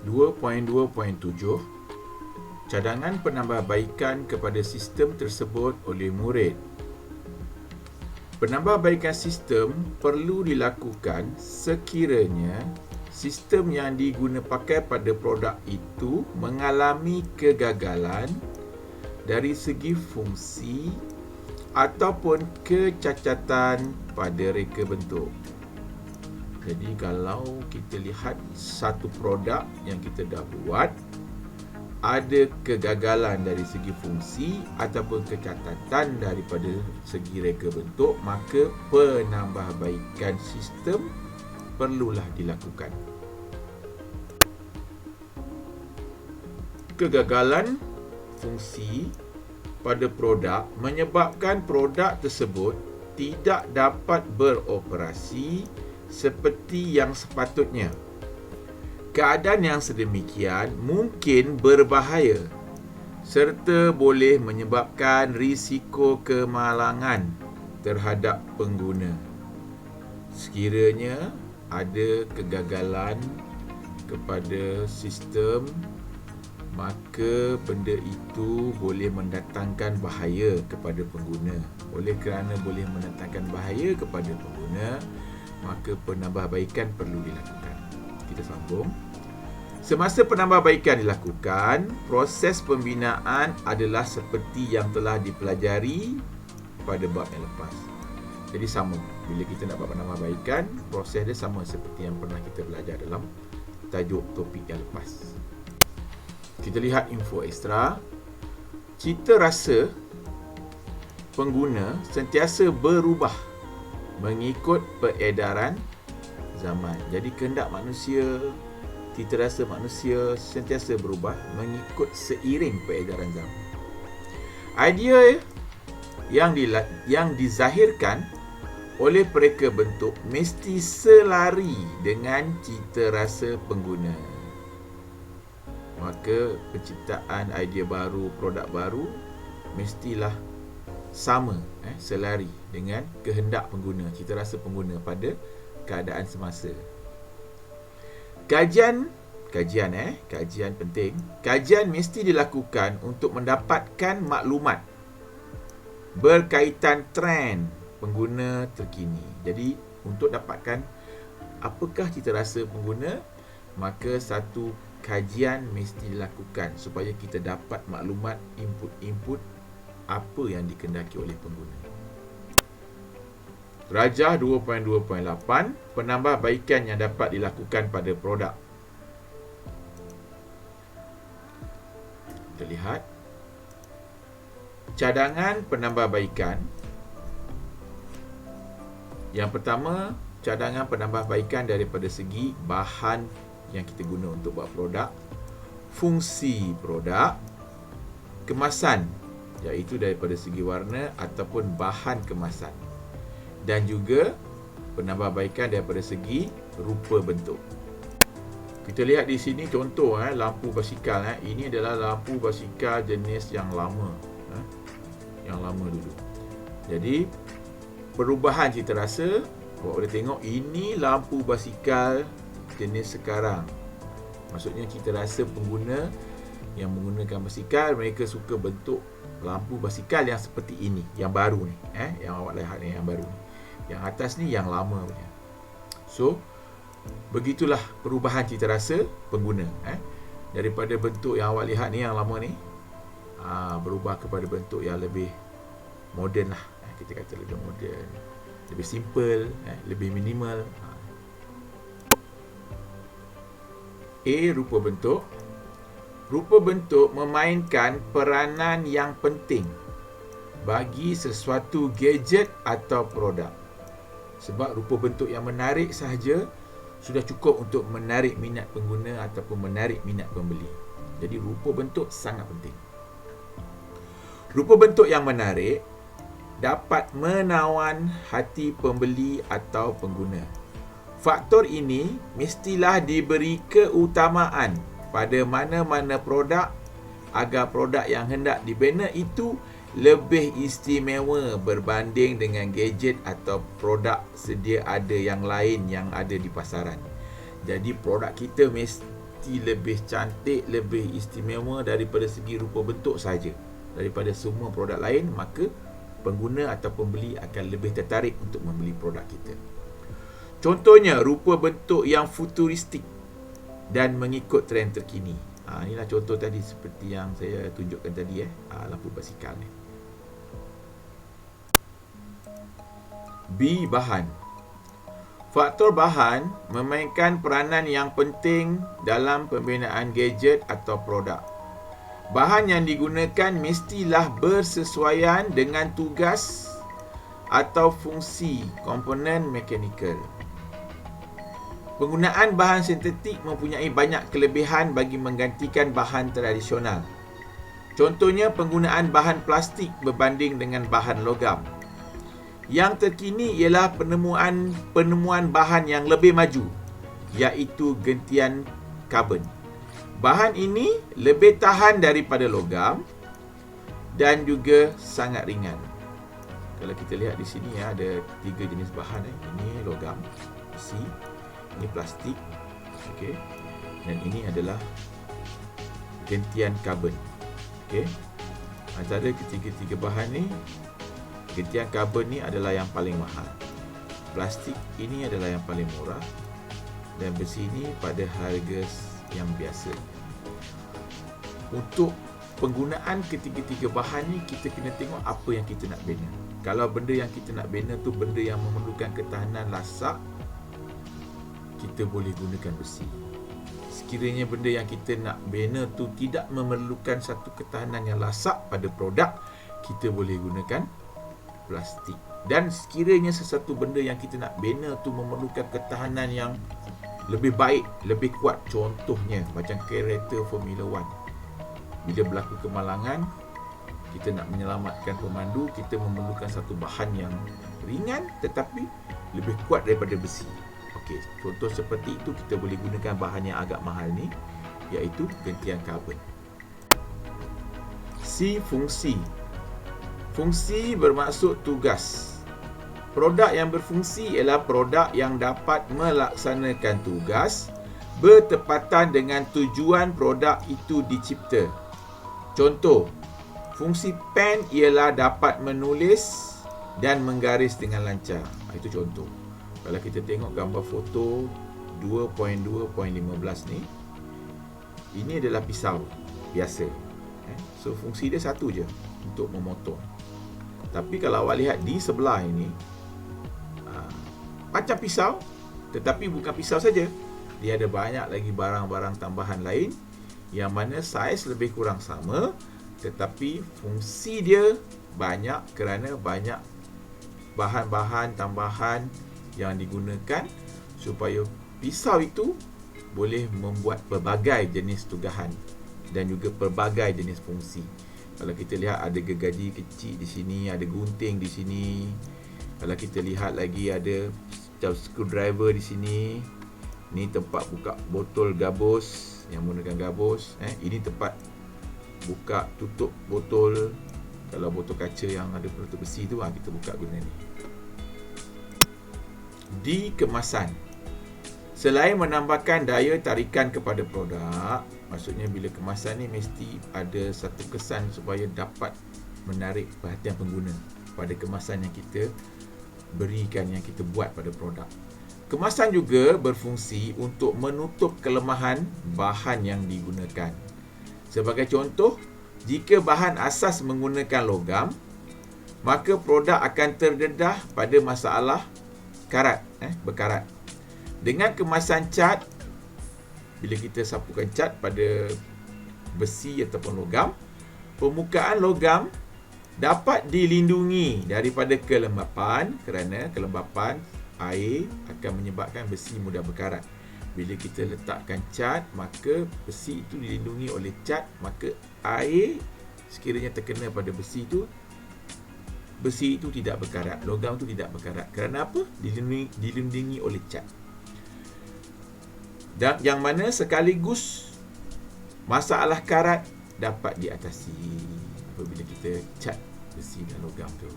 2.2.7 Cadangan penambahbaikan kepada sistem tersebut oleh murid. Penambahbaikan sistem perlu dilakukan sekiranya sistem yang digunapakai pada produk itu mengalami kegagalan dari segi fungsi ataupun kecacatan pada reka bentuk. Jadi kalau kita lihat satu produk yang kita dah buat ada kegagalan dari segi fungsi ataupun kecacatan daripada segi reka bentuk, maka penambahbaikan sistem perlulah dilakukan. Kegagalan fungsi pada produk menyebabkan produk tersebut tidak dapat beroperasi seperti yang sepatutnya. Keadaan yang sedemikian mungkin berbahaya serta boleh menyebabkan risiko kemalangan terhadap pengguna. Sekiranya ada kegagalan kepada sistem, maka benda itu boleh mendatangkan bahaya kepada pengguna. Oleh kerana boleh mendatangkan bahaya kepada pengguna, maka penambahbaikan perlu dilakukan. Kita sambung. Semasa penambahbaikan dilakukan, proses pembinaan adalah seperti yang telah dipelajari pada bab yang lepas. Jadi sama, bila kita nak buat penambahbaikan, proses dia sama seperti yang pernah kita belajar dalam tajuk topik yang lepas. Kita lihat info ekstra. Cita rasa pengguna sentiasa berubah mengikut peredaran zaman. Jadi kehendak manusia, cita rasa manusia sentiasa berubah mengikut seiring peredaran zaman. Idea yang dizahirkan oleh pereka bentuk mesti selari dengan cita rasa pengguna. Maka penciptaan idea baru, produk baru mestilah sama, selari dengan kehendak pengguna, cita rasa pengguna pada keadaan semasa. Kajian penting. Kajian mesti dilakukan untuk mendapatkan maklumat berkaitan trend pengguna terkini. Jadi untuk dapatkan apakah cita rasa pengguna, maka satu kajian mesti dilakukan supaya kita dapat maklumat input-input apa yang dikehendaki oleh pengguna. Rajah 2.2.8 Penambahbaikan yang dapat dilakukan pada produk. Kita lihat cadangan penambahbaikan. Yang pertama, cadangan penambahbaikan daripada segi bahan yang kita guna untuk buat produk, fungsi produk, kemasan, iaitu daripada segi warna ataupun bahan kemasan, dan juga penambahbaikan daripada segi rupa bentuk. Kita lihat di sini contoh lampu basikal. Ini adalah lampu basikal jenis yang lama, yang lama dulu. Jadi perubahan cita rasa, awak boleh tengok ini lampu basikal jenis sekarang. Maksudnya cita rasa pengguna yang menggunakan basikal, mereka suka bentuk lampu basikal yang seperti ini, yang baru ni, yang awak lihat ni, yang baru ni. Yang atas ni yang lama punya. So, begitulah perubahan cita rasa pengguna. Daripada bentuk yang awak lihat ni, yang lama ni, berubah kepada bentuk yang lebih moden lah. Kita kata lebih moden, lebih simple, lebih minimal. A. Rupa bentuk. Rupa bentuk memainkan peranan yang penting bagi sesuatu gadget atau produk. Sebab rupa bentuk yang menarik sahaja sudah cukup untuk menarik minat pengguna ataupun menarik minat pembeli. Jadi rupa bentuk sangat penting. Rupa bentuk yang menarik dapat menawan hati pembeli atau pengguna. Faktor ini mestilah diberi keutamaan pada mana-mana produk agar produk yang hendak dibina itu lebih istimewa berbanding dengan gadget atau produk sedia ada yang lain yang ada di pasaran. Jadi produk kita mesti lebih cantik, lebih istimewa daripada segi rupa bentuk saja daripada semua produk lain, maka pengguna atau pembeli akan lebih tertarik untuk membeli produk kita. Contohnya, rupa bentuk yang futuristik dan mengikut trend terkini. Inilah contoh tadi seperti yang saya tunjukkan tadi, lampu basikal ni. B. Bahan. Faktor bahan memainkan peranan yang penting dalam pembinaan gadget atau produk. Bahan yang digunakan mestilah bersesuaian dengan tugas atau fungsi komponen mekanikal. Penggunaan bahan sintetik mempunyai banyak kelebihan bagi menggantikan bahan tradisional. Contohnya, penggunaan bahan plastik berbanding dengan bahan logam. Yang terkini ialah penemuan bahan yang lebih maju, iaitu gentian karbon. Bahan ini lebih tahan daripada logam dan juga sangat ringan. Kalau kita lihat di sini ada 3 jenis bahan. Ini logam, besi, ini plastik, okey. Dan ini adalah gentian karbon. Okey. Antara ketiga-tiga bahan ni, gentian karbon ni adalah yang paling mahal. Plastik ini adalah yang paling murah. Dan besi ni pada harga yang biasa. Untuk penggunaan ketiga-tiga bahan ni, kita kena tengok apa yang kita nak bina. Kalau benda yang kita nak bina tu benda yang memerlukan ketahanan lasak, kita boleh gunakan besi. Sekiranya benda yang kita nak bina tu tidak memerlukan satu ketahanan yang lasak pada produk, kita boleh gunakan plastik. Dan sekiranya sesuatu benda yang kita nak bina tu memerlukan ketahanan yang lebih baik, lebih kuat, contohnya macam kereta Formula 1. Bila berlaku kemalangan, kita nak menyelamatkan pemandu, kita memerlukan satu bahan yang ringan tetapi lebih kuat daripada besi. Okey, contoh seperti itu kita boleh gunakan bahan yang agak mahal ni, iaitu gentian karbon. C. Fungsi. Fungsi bermaksud tugas. Produk yang berfungsi ialah produk yang dapat melaksanakan tugas bertepatan dengan tujuan produk itu dicipta. Contoh, fungsi pen ialah dapat menulis dan menggaris dengan lancar. Itu contoh. Kalau kita tengok gambar foto 2.2.15 ni, ini adalah pisau biasa. So, fungsi dia satu je, untuk memotong. Tapi kalau awak lihat di sebelah ini, macam pisau, tetapi bukan pisau saja. Dia ada banyak lagi barang-barang tambahan lain yang mana saiz lebih kurang sama, tetapi fungsi dia banyak kerana banyak bahan-bahan tambahan yang digunakan supaya pisau itu boleh membuat pelbagai jenis tugahan dan juga pelbagai jenis fungsi. Kalau kita lihat ada gergaji kecil di sini, ada gunting di sini. Kalau kita lihat lagi ada screwdriver di sini. Ini tempat buka botol gabus yang menggunakan gabus. Ini tempat buka tutup botol. Kalau botol kaca yang ada penutup besi tu, kita buka guna ni. D. Kemasan. Selain menambahkan daya tarikan kepada produk, maksudnya bila kemasan ni mesti ada satu kesan supaya dapat menarik perhatian pengguna pada kemasan yang kita berikan, yang kita buat pada produk. Kemasan juga berfungsi untuk menutup kelemahan bahan yang digunakan. Sebagai contoh, jika bahan asas menggunakan logam, maka produk akan terdedah pada masalah karat, berkarat. Dengan kemasan cat, bila kita sapukan cat pada besi ataupun logam, permukaan logam dapat dilindungi daripada kelembapan, kerana kelembapan air akan menyebabkan besi mudah berkarat. Bila kita letakkan cat, maka besi itu dilindungi oleh cat, maka air sekiranya terkena pada besi itu tidak berkarat, logam itu tidak berkarat. Kerana apa? Dilindungi oleh cat. Dan yang mana sekaligus masalah karat dapat diatasi apabila kita cat besi dan logam tu.